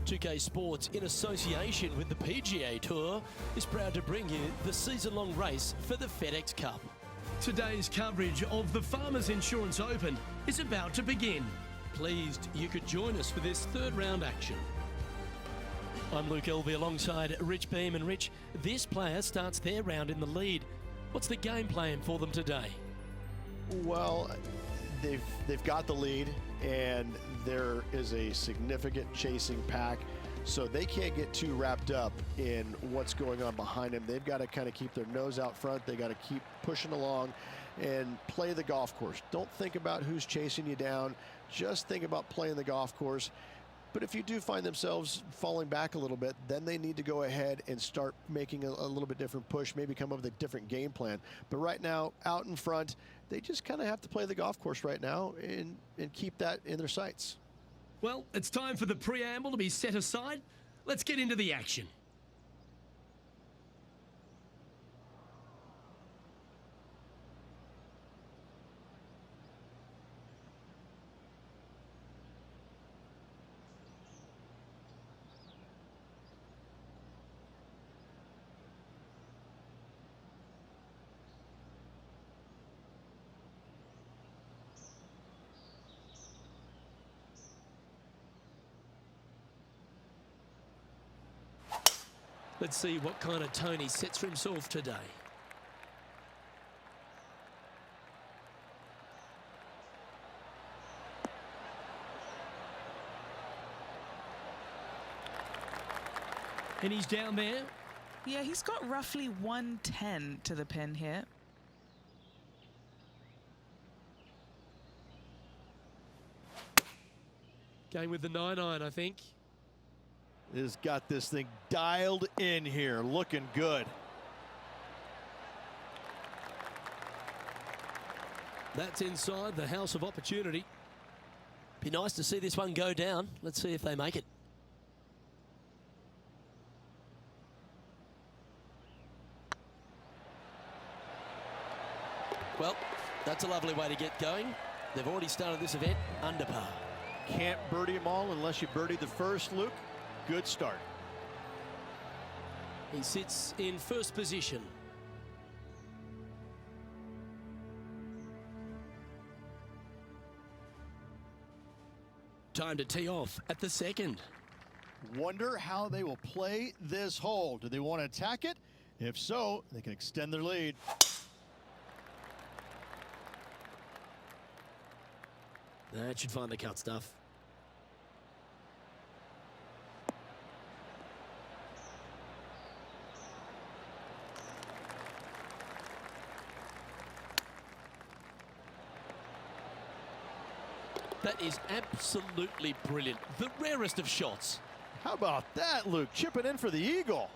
2K Sports, in association with the PGA Tour, is proud to bring you the season-long race for the FedEx Cup. Today's coverage of the Farmers Insurance Open is about to begin. Pleased you could join us for this third round action. I'm Luke Elvey alongside Rich Beam. And Rich, this player starts their round in the lead. What's the game plan for them today? Well, they've got the lead, and there is a significant chasing pack, so they can't get too wrapped up in what's going on behind them. They've got to kind of keep their nose out front. They got to keep pushing along and play the golf course. Don't think about who's chasing you down. Just think about playing the golf course. But if you do find themselves falling back a little bit, then they need to go ahead and start making a little bit different push, maybe come up with a different game plan. But right now, out in front, they just kind of have to play the golf course right now and keep that in their sights. Well, it's time for the preamble to be set aside. Let's get into the action. Let's see what kind of tone he sets for himself today. And he's down there. Yeah, he's got roughly 110 to the pin here. Going with the 9-iron, I think. Has got this thing dialed in here, looking good. That's inside the house of opportunity. Be nice to see this one go down. Let's see if they make it. Well, that's a lovely way to get going. They've already started this event under par. Can't birdie them all unless you birdie the first, Luke. Good start. He sits in first position. Time to tee off at the second. Wonder how they will play this hole. Do they want to attack it? If so, they can extend their lead. That should find the cut stuff. That is absolutely brilliant. The rarest of shots. How about that, Luke? Chipping in for the eagle.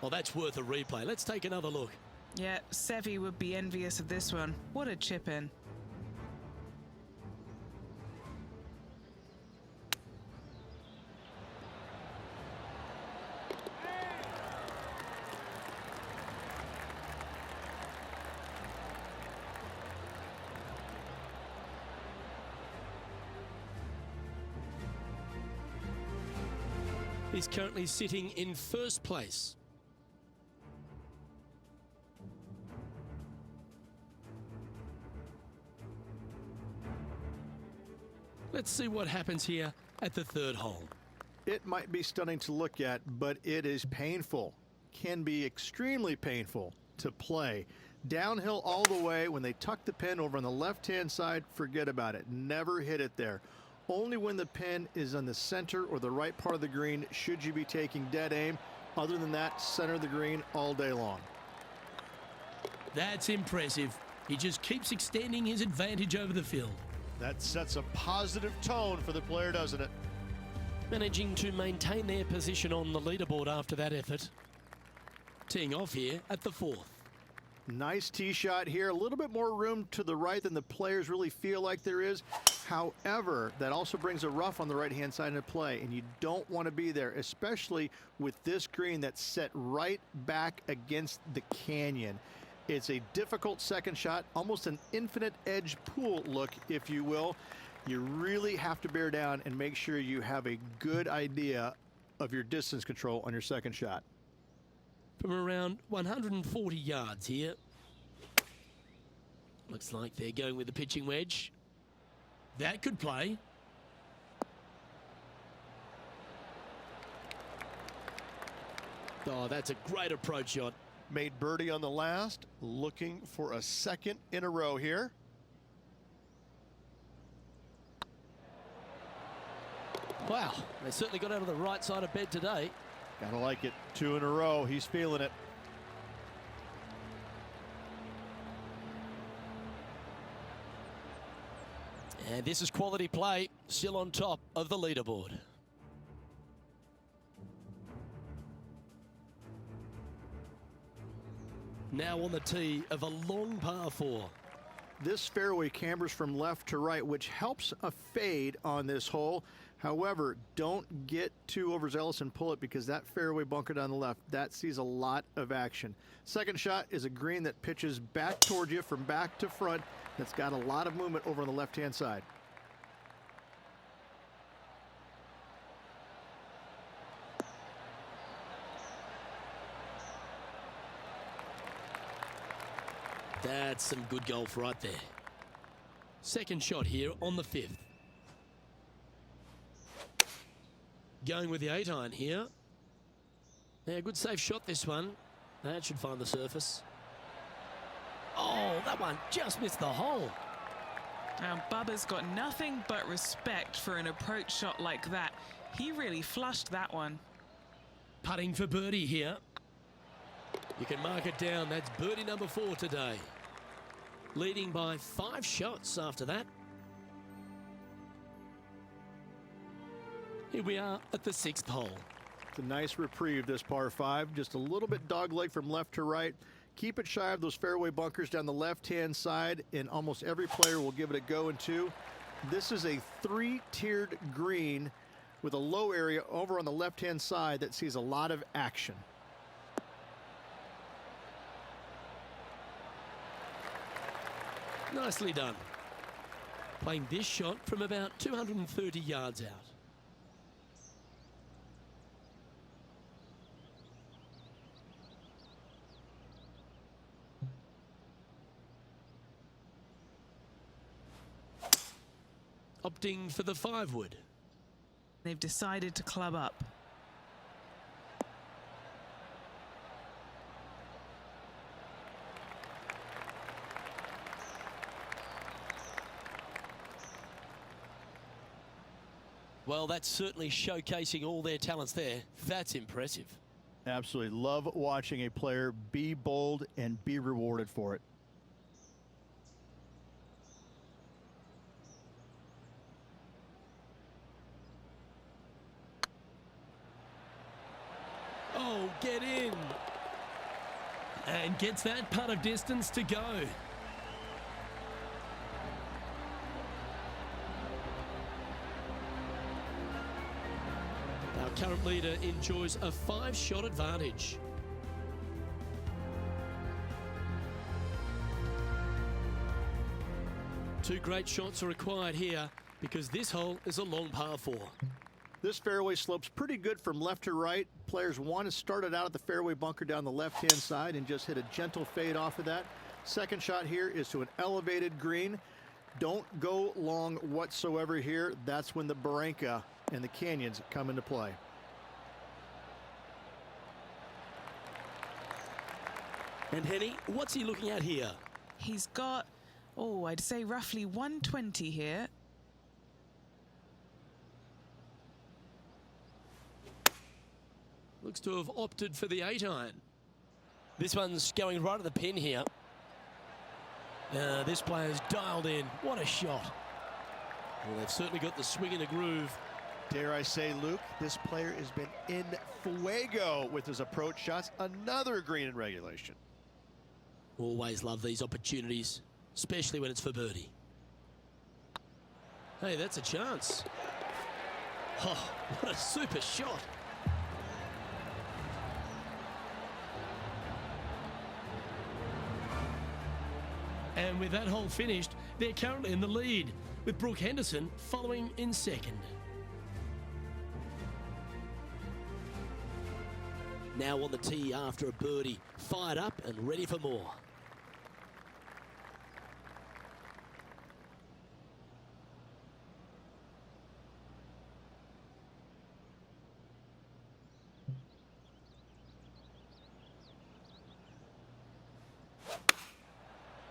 Well, that's worth a replay. Let's take another look. Yeah, Seve would be envious of this one. What a chip in. He's currently sitting in first place. Let's see what happens here at the third hole. It might be stunning to look at, but it is painful. Can be extremely painful to play. Downhill all the way. When they tuck the pin over on the left-hand side, forget about it. Never hit it there. Only when the pin is on the center or the right part of the green should you be taking dead aim. Other than that, center of the green all day long. That's impressive. He just keeps extending his advantage over the field. That sets a positive tone for the player, doesn't it? Managing to maintain their position on the leaderboard after that effort. Teeing off here at the fourth. Nice tee shot here. A little bit more room to the right than the players really feel like there is. However, that also brings a rough on the right-hand side into play, and you don't want to be there, especially with this green that's set right back against the canyon. It's a difficult second shot, almost an infinite edge pool look, if you will. You really have to bear down and make sure you have a good idea of your distance control on your second shot. From around 140 yards here. Looks like they're going with the pitching wedge. That could play. Oh, that's a great approach shot. Made birdie on the last, looking for a second in a row here. Wow, they certainly got out of the right side of bed today. Gotta like it. 2 in a row. He's feeling it. And this is quality play, still on top of the leaderboard. Now on the tee of a long par 4. This fairway cambers from left to right, which helps a fade on this hole. However, don't get too overzealous and pull it, because that fairway bunker down the left, that sees a lot of action. Second shot is a green that pitches back toward you from back to front. That's got a lot of movement over on the left-hand side. That's some good golf right there. Second shot here on the 5th. Going with the 8-iron here. Yeah, good safe shot this one. That should find the surface. Oh, that one just missed the hole. Now, Bubba's got nothing but respect for an approach shot like that. He really flushed that one. Putting for birdie here. You can mark it down. That's birdie number 4 today. Leading by 5 shots after that. Here we are at the 6th hole. It's a nice reprieve, this par 5. Just a little bit dogleg from left to right. Keep it shy of those fairway bunkers down the left-hand side, and almost every player will give it a go in 2. This is a 3-tiered green with a low area over on the left-hand side that sees a lot of action. Nicely done. Playing this shot from about 230 yards out. Opting for the 5-wood. They've decided to club up. Well, that's certainly showcasing all their talents there. That's impressive. Absolutely. Love watching a player be bold and be rewarded for it. Oh, get in. And gets that putt of distance to go. Our current leader enjoys a 5-shot advantage. Two great shots are required here because this hole is a long par 4. This fairway slopes pretty good from left to right. Players want to start it out at the fairway bunker down the left-hand side and just hit a gentle fade off of that. Second shot here is to an elevated green. Don't go long whatsoever here. That's when the barranca and the canyons come into play. And Henny, what's he looking at here? He's got, oh, I'd say roughly 120 here. Looks to have opted for the 8-iron. This one's going right at the pin here. This player's dialed in. What a shot. Well, they've certainly got the swing and the groove. Dare I say, Luke, this player has been in fuego with his approach shots. Another green in regulation. Always love these opportunities, especially when it's for birdie. Hey, that's a chance. Oh, what a super shot. And with that hole finished, they're currently in the lead, with Brooke Henderson following in second. Now on the tee after a birdie, fired up and ready for more.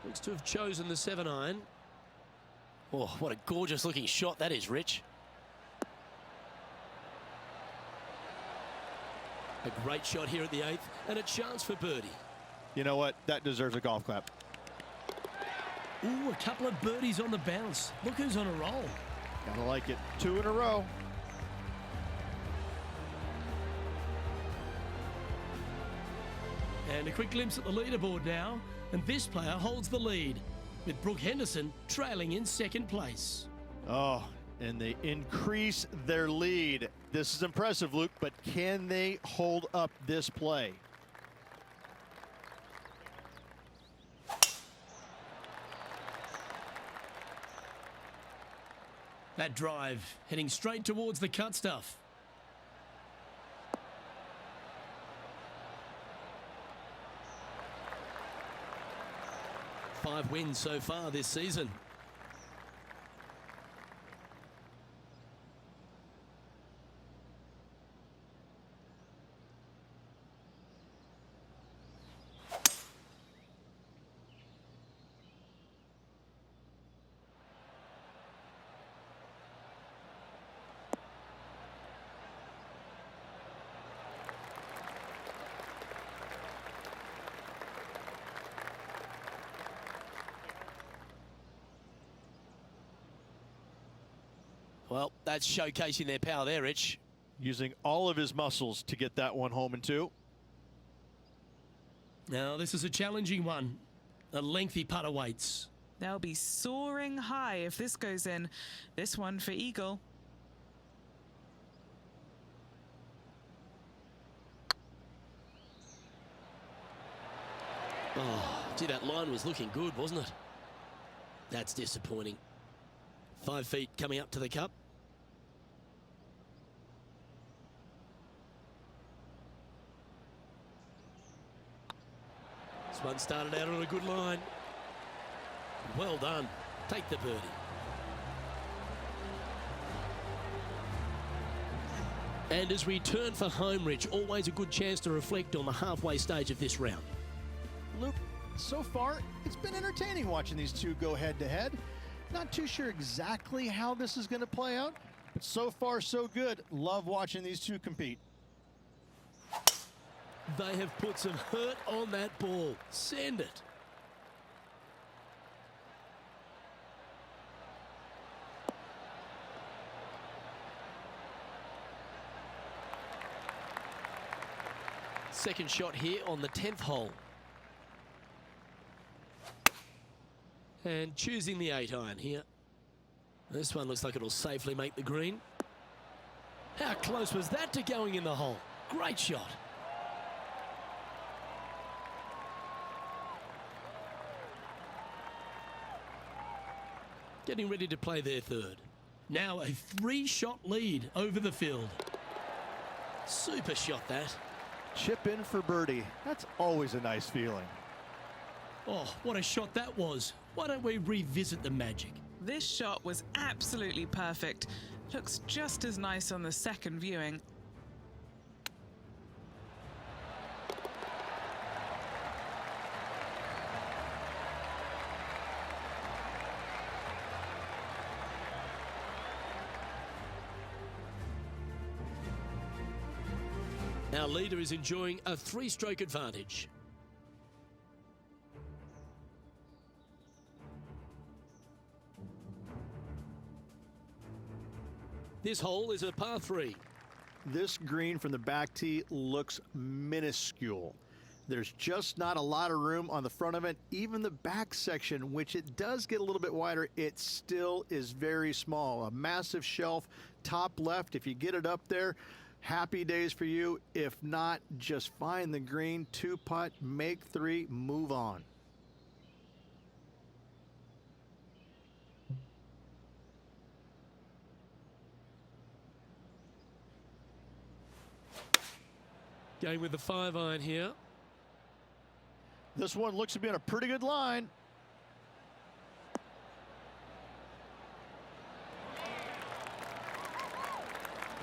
Looks to have chosen the 7-iron. Oh, what a gorgeous looking shot that is, Rich. A great shot here at the 8th, and a chance for birdie. You know what? That deserves a golf clap. Ooh, a couple of birdies on the bounce. Look who's on a roll. Gotta like it. 2 in a row. And a quick glimpse at the leaderboard now, and this player holds the lead, with Brooke Henderson trailing in second place. Oh, and they increase their lead. This is impressive, Luke, but can they hold up this play? That drive heading straight towards the cut stuff. Five wins so far this season. Well, that's showcasing their power there, Rich. Using all of his muscles to get that one home in 2. Now, this is a challenging one. A lengthy putt awaits. They'll be soaring high if this goes in. This one for eagle. Oh, gee, that line was looking good, wasn't it? That's disappointing. 5 feet coming up to the cup. This one started out on a good line. Well done. Take the birdie. And as we turn for home, Rich, always a good chance to reflect on the halfway stage of this round. Luke, so far, it's been entertaining watching these two go head-to-head. Not too sure exactly how this is going to play out, but so far, so good. Love watching these two compete. They have put some hurt on that ball. Send it. Second shot here on the 10th hole. And choosing the 8-iron here. This one looks like it'll safely make the green. How close was that to going in the hole? Great shot. Getting ready to play their third. Now a 3-shot lead over the field. Super shot that. Chip in for birdie. That's always a nice feeling. Oh, what a shot that was. Why don't we revisit the magic? This shot was absolutely perfect. Looks just as nice on the second viewing. Our leader is enjoying a 3-stroke advantage. This hole is a par 3. This green from the back tee looks minuscule. There's just not a lot of room on the front of it. Even the back section, which it does get a little bit wider, it still is very small. A massive shelf, top left. If you get it up there, happy days for you. If not, just find the green, 2-putt, make 3, move on. Going with the 5-iron here. This one looks to be on a pretty good line.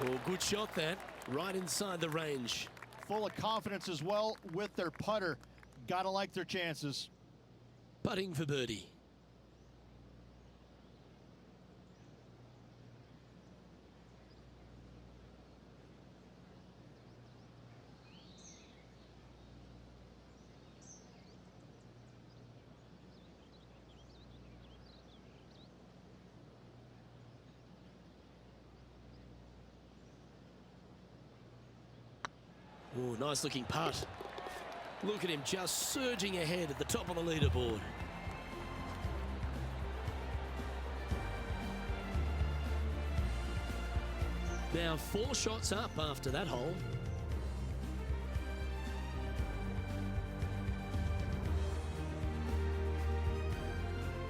Oh, good shot that. Right inside the range. Full of confidence as well with their putter. Gotta like their chances. Putting for birdie. Oh, nice looking putt. Look at him just surging ahead at the top of the leaderboard. Now 4 shots up after that hole.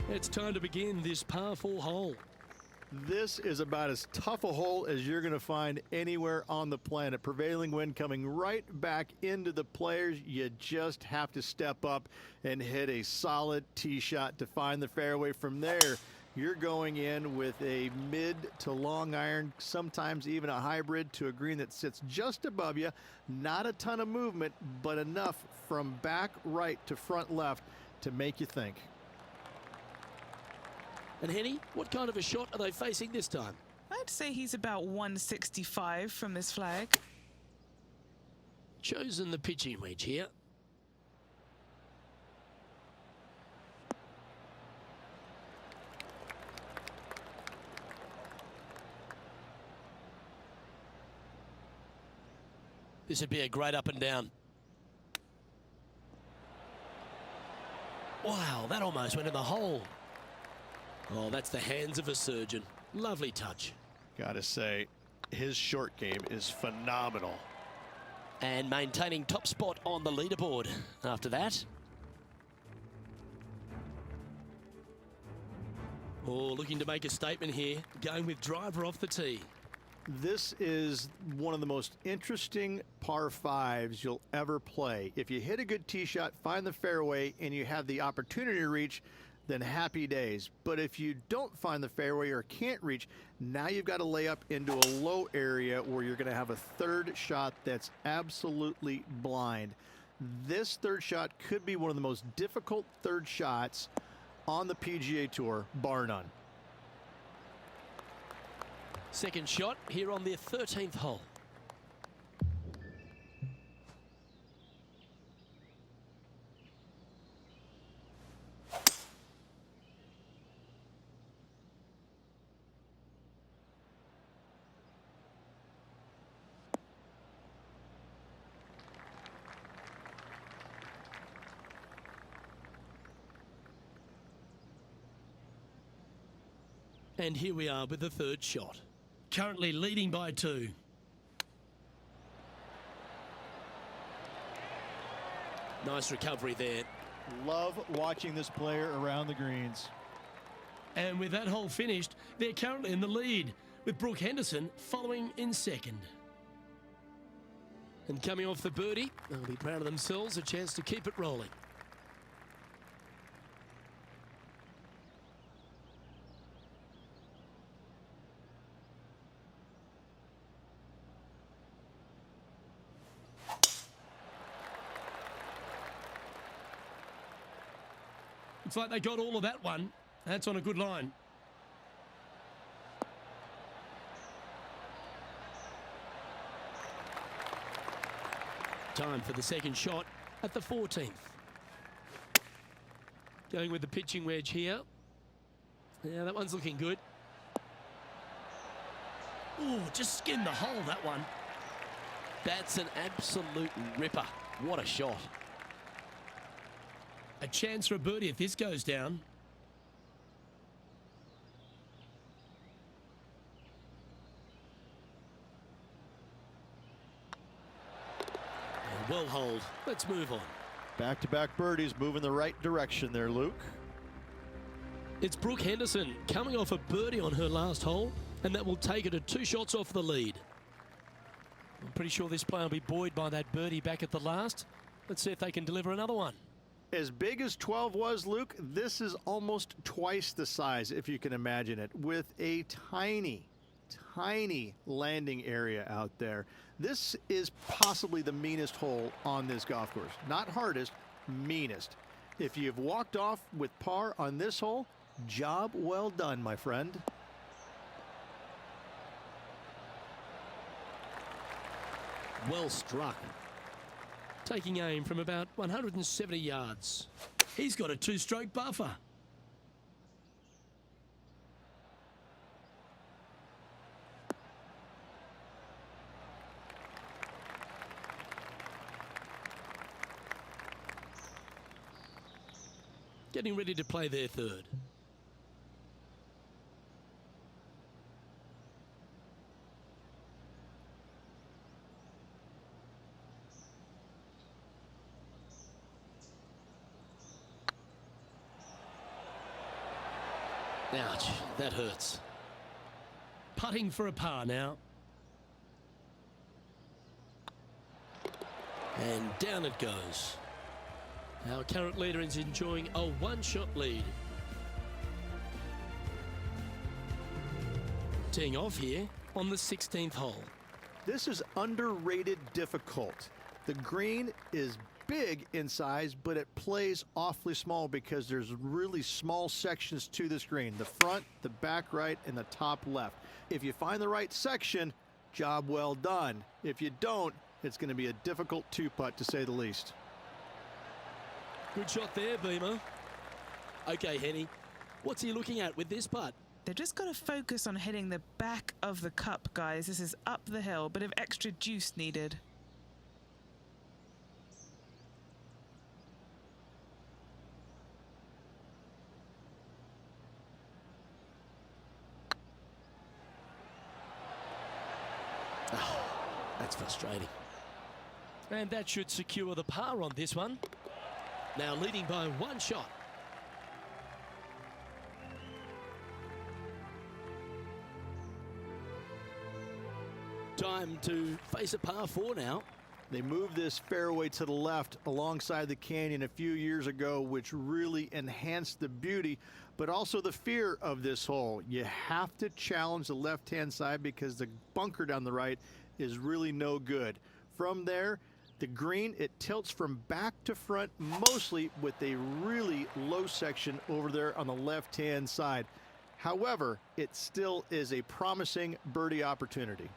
It's time to begin this par 4 hole. This is about as tough a hole as you're going to find anywhere on the planet. Prevailing wind coming right back into the players. You just have to step up and hit a solid tee shot to find the fairway. From there, you're going in with a mid to long iron, sometimes even a hybrid to a green that sits just above you. Not a ton of movement, but enough from back right to front left to make you think. And Henny, what kind of a shot are they facing this time? I'd say he's about 165 from this flag. Chosen the pitching wedge here. This would be a great up and down. Wow, that almost went in the hole. Oh, that's the hands of a surgeon. Lovely touch. Gotta say, his short game is phenomenal. And maintaining top spot on the leaderboard after that. Oh, looking to make a statement here. Going with driver off the tee. This is one of the most interesting par 5s you'll ever play. If you hit a good tee shot, find the fairway, and you have the opportunity to reach, then happy days. But if you don't find the fairway or can't reach, now you've got to lay up into a low area where you're going to have a third shot that's absolutely blind. This third shot could be one of the most difficult third shots on the PGA Tour, bar none. Second shot here on the 13th hole. And here we are with the third shot. Currently leading by 2. Nice recovery there. Love watching this player around the greens. And with that hole finished, they're currently in the lead, with Brooke Henderson following in second. And coming off the birdie, they'll be proud of themselves, a chance to keep it rolling. Looks like they got all of that one. That's on a good line. Time for the second shot at the 14th. Going with the pitching wedge here. Yeah, that one's looking good. Oh, just skinned the hole, that one. That's an absolute ripper. What a shot. A chance for a birdie if this goes down. And well holed. Let's move on. Back-to-back birdies moving the right direction there, Luke. It's Brooke Henderson coming off a birdie on her last hole, and that will take her to 2 shots off the lead. pretty sure this play will be buoyed by that birdie back at the last. Let's see if they can deliver another one. As big as 12 was, Luke, this is almost twice the size, if you can imagine it, with a tiny landing area out there. This is possibly the meanest hole on this golf course. Not hardest, meanest. If you've walked off with par on this hole, job well done, my friend. Well struck. Taking aim from about 170 yards. He's got a two-stroke buffer. Getting ready to play their third. Ouch, that hurts. Putting for a par now. And down it goes. Our current leader is enjoying a one-shot lead. Teeing off here on the 16th hole. This is underrated difficult. The green is big in size, but it plays awfully small because there's really small sections to this green. The front, the back right, and the top left. If you find the right section, job well done. If you don't, it's going to be a difficult two-putt to say the least. Good shot there, Beamer. Okay, Henny, what's he looking at with this putt? They've just got to focus on hitting the back of the cup, guys. This is up the hill, bit of extra juice needed. Oh, that's frustrating. And that should secure the par on this one. Now leading by one shot. Time to face a par 4 now. They moved this fairway to the left alongside the canyon a few years ago, which really enhanced the beauty, but also the fear of this hole. You have to challenge the left-hand side because the bunker down the right is really no good. From there, the green, it tilts from back to front, mostly with a really low section over there on the left-hand side. However, it still is a promising birdie opportunity.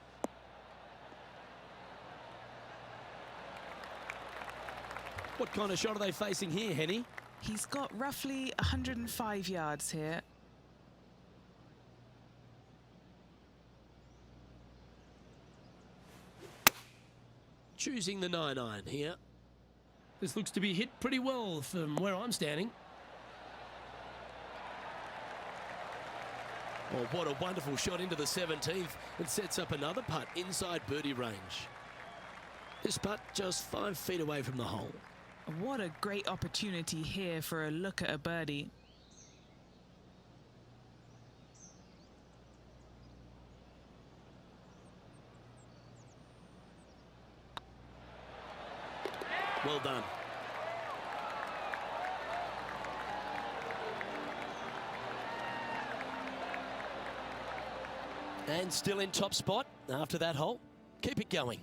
What kind of shot are they facing here, Henny? He's got roughly 105 yards here. Choosing the 9-iron here. This looks to be hit pretty well from where I'm standing. Oh, what a wonderful shot into the 17th and sets up another putt inside birdie range. This putt just 5 feet away from the hole. What a great opportunity here for a look at a birdie. Well done. And still in top spot after that hole. Keep it going.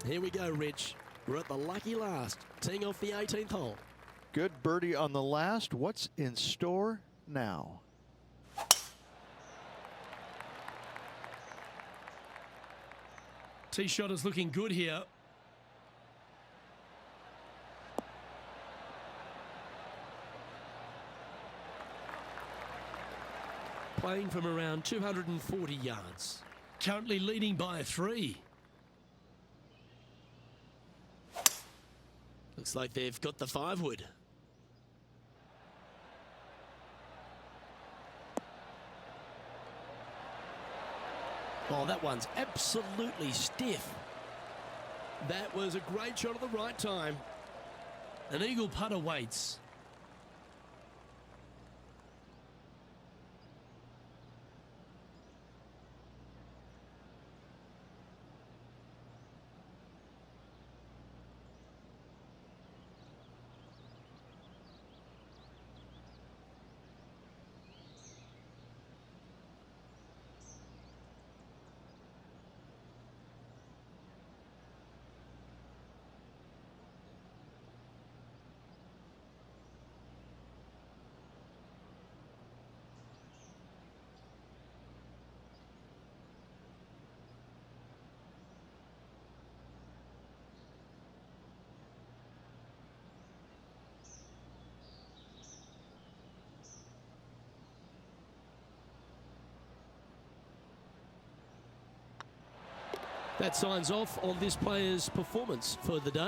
Here we go, Rich. We're at the lucky last, teeing off the 18th hole. Good birdie on the last. What's in store now? Tee shot is looking good here. Playing from around 240 yards. Currently leading by 3. Looks like they've got the 5-wood. Oh, that one's absolutely stiff. That was a great shot at the right time. An eagle putt awaits. That signs off on this player's performance for the day.